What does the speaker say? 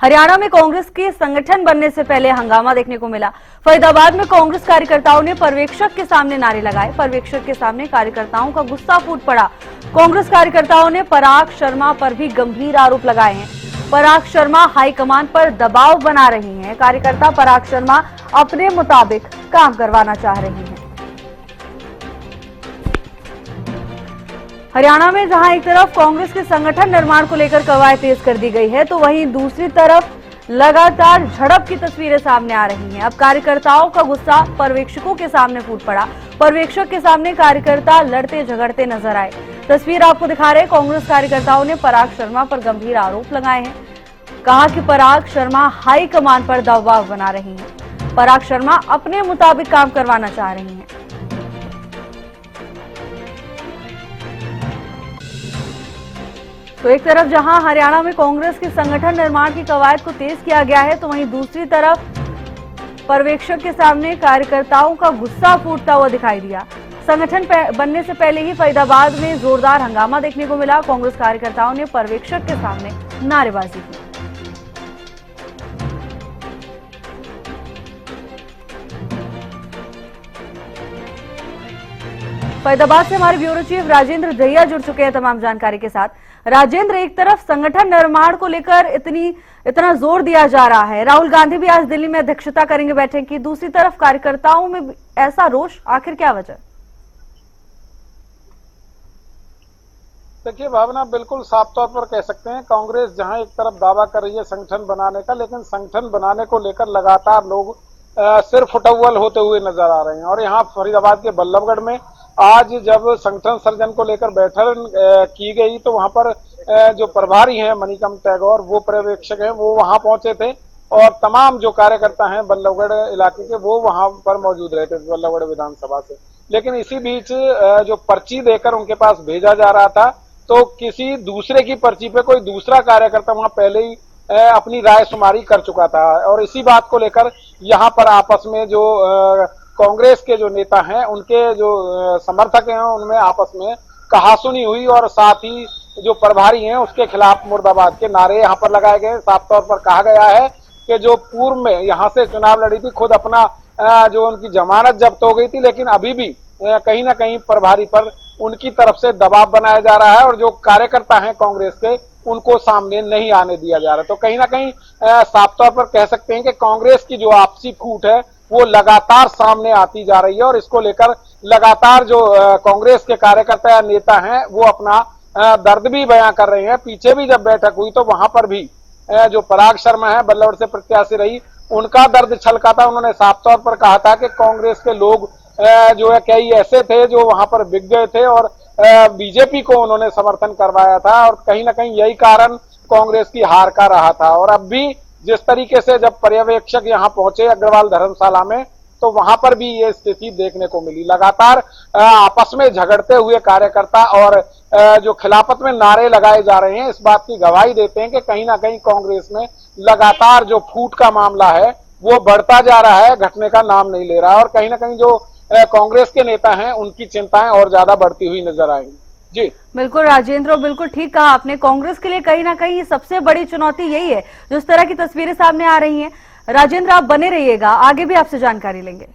हरियाणा में कांग्रेस के संगठन बनने से पहले हंगामा देखने को मिला। फरीदाबाद में कांग्रेस कार्यकर्ताओं ने पर्यवेक्षक के सामने नारे लगाए। पर्यवेक्षक के सामने कार्यकर्ताओं का गुस्सा फूट पड़ा। कांग्रेस कार्यकर्ताओं ने पराग शर्मा पर भी गंभीर आरोप लगाए हैं। पराग शर्मा हाईकमान पर दबाव बना रही हैं। कार्यकर्ता पराग शर्मा अपने मुताबिक काम करवाना चाह रही हैं। हरियाणा में जहां एक तरफ कांग्रेस के संगठन निर्माण को लेकर कवायद तेज कर दी गई है, तो वहीं दूसरी तरफ लगातार झड़प की तस्वीरें सामने आ रही हैं। अब कार्यकर्ताओं का गुस्सा पर्यवेक्षकों के सामने फूट पड़ा। पर्यवेक्षक के सामने कार्यकर्ता लड़ते झगड़ते नजर आए। तस्वीर आपको दिखा रहे। कांग्रेस कार्यकर्ताओं ने पराग शर्मा पर गंभीर आरोप लगाए हैं। कहा कि पराग शर्मा हाईकमान पर दबाव बना रही हैं। पराग शर्मा अपने मुताबिक काम करवाना चाह रही हैं। तो एक तरफ जहां हरियाणा में कांग्रेस के संगठन निर्माण की कवायद को तेज किया गया है, तो वहीं दूसरी तरफ पर्यवेक्षक के सामने कार्यकर्ताओं का गुस्सा फूटता हुआ दिखाई दिया। संगठन बनने से पहले ही फरीदाबाद में जोरदार हंगामा देखने को मिला। कांग्रेस कार्यकर्ताओं ने पर्यवेक्षक के सामने नारेबाजी की। फरीदाबाद से हमारे ब्यूरो चीफ राजेंद्र दहिया जुड़ चुके हैं तमाम जानकारी के साथ। राजेंद्र, एक तरफ संगठन निर्माण को लेकर इतना जोर दिया जा रहा है, राहुल गांधी भी आज दिल्ली में अध्यक्षता करेंगे बैठक की, दूसरी तरफ कार्यकर्ताओं में ऐसा रोष, आखिर क्या वजह? देखिए भावना, बिल्कुल साफ तौर पर कह सकते हैं कांग्रेस जहां एक तरफ दावा कर रही है संगठन बनाने का, लेकिन संगठन बनाने को लेकर लगातार लोग सिर फुटअव्वल होते हुए नजर आ रहे हैं। और यहाँ फरीदाबाद के बल्लभगढ़ में आज जब संगठन सर्जन को लेकर बैठक की गई, तो वहां पर जो प्रभारी हैं मणिकम टैगोर, वो पर्यवेक्षक हैं, वो वहां पहुंचे थे और तमाम जो कार्यकर्ता हैं बल्लभगढ़ इलाके के, वो वहां पर मौजूद रहे थे बल्लभगढ़ विधानसभा से। लेकिन इसी बीच जो पर्ची देकर उनके पास भेजा जा रहा था, तो किसी दूसरे की पर्ची पे कोई दूसरा कार्यकर्ता वहां पहले ही अपनी राय शुमारी कर चुका था। और इसी बात को लेकर यहाँ पर आपस में जो कांग्रेस के जो नेता हैं, उनके जो समर्थक हैं, उनमें आपस में कहासुनी हुई और साथ ही जो प्रभारी हैं उसके खिलाफ मुर्दाबाद के नारे यहाँ पर लगाए गए। साफ तौर पर कहा गया है कि जो पूर्व में यहाँ से चुनाव लड़ी थी, खुद अपना जो उनकी जमानत जब्त हो गई थी, लेकिन अभी भी कहीं ना कहीं प्रभारी पर उनकी तरफ से दबाव बनाया जा रहा है और जो कार्यकर्ता हैं कांग्रेस के, उनको सामने नहीं आने दिया जा रहा। तो कहीं ना कहीं साफ तौर पर कह सकते हैं कि कांग्रेस की जो आपसी फूट है वो लगातार सामने आती जा रही है और इसको लेकर लगातार जो कांग्रेस के कार्यकर्ता या नेता हैं वो अपना दर्द भी बयां कर रहे हैं। पीछे भी जब बैठक हुई तो वहां पर भी जो पराग शर्मा है, बल्लभगढ़ से प्रत्याशी रही, उनका दर्द छलका था। उन्होंने साफ तौर पर कहा था कि कांग्रेस के लोग जो है कई ऐसे थे जो वहां पर बिक गए थे और बीजेपी को उन्होंने समर्थन करवाया था और कहीं ना कहीं यही कारण कांग्रेस की हार का रहा था। और अब भी जिस तरीके से जब पर्यवेक्षक यहाँ पहुंचे अग्रवाल धर्मशाला में, तो वहां पर भी ये स्थिति देखने को मिली। लगातार आपस में झगड़ते हुए कार्यकर्ता और जो खिलाफत में नारे लगाए जा रहे हैं, इस बात की गवाही देते हैं कि कहीं ना कहीं कांग्रेस में लगातार जो फूट का मामला है वो बढ़ता जा रहा है, घटने का नाम नहीं ले रहा है। और कहीं ना कहीं जो कांग्रेस के नेता हैं उनकी चिंताएं और ज्यादा बढ़ती हुई नजर आएंगी। जी बिल्कुल राजेंद्र, बिल्कुल ठीक कहा आपने। कांग्रेस के लिए कहीं ना कहीं सबसे बड़ी चुनौती यही है, जिस तरह की तस्वीरें सामने आ रही हैं। राजेंद्र, आप बने रहिएगा, आगे भी आपसे जानकारी लेंगे।